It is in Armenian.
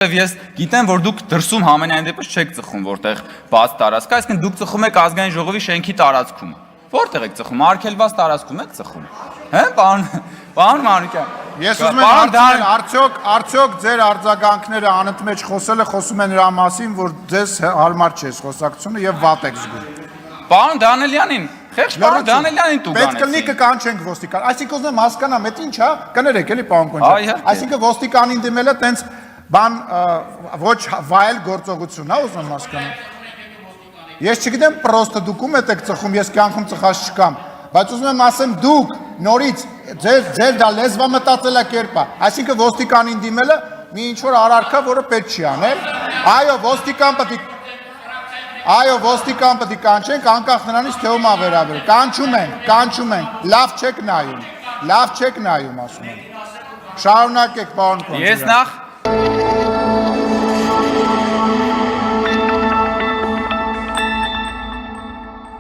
Ես գիտեմ, որ դուք դրսում համենայն դեպս չեք ծխում, որտեղ բաց տարածք, այսինքն դուք ծխում եք ազգային ժողովի շենքի տարածքում։ Որտեղ եք ծխում, արգելված տարածքում եք ծխում։ Հե, պարոն Մանուկյան։ Ես ուզում եմ հարցնել, արդյոք ձեր արձագանքները անընդմեջ խոսում են նրա մասին, որ ձեզ հարմար չէ խոսակցությունը եւ վատ եք զգում։ Պարոն Դանելյանին, խեղճ պարոն Դանելյանին դուք Պետք կլինի կկանչենք ոստիկան։ Այսինքն ուզում եմ հասկանամ, դա ինչ է, կներեք էլի պարոն Կոնջյան։ Այսինքն ոստիկանին դիմելը տենց բան ոչ վայել գործողություն, հա ուզում եմ հասկանամ։ Ես չգիտեմ, պրոստը դուք ում եք ծխում, ես կյանքում ծխած չկամ, բայց ուզում եմ ասեմ դուք նորից ձեր դա լեզվամտածելակերպ է, այսինքն ոստիկանին դիմելը մի ինչ որ արարքա, որը պետք չի անել։ Այո, ոստիկան պետք է կանչենք, անկախ նրանից թե ում է վերաբերում։ Կանչում ենք, լավ չեք նայում, ասում եմ։ Շարունակեք, պարոն Կոնջյան։ Ես նախ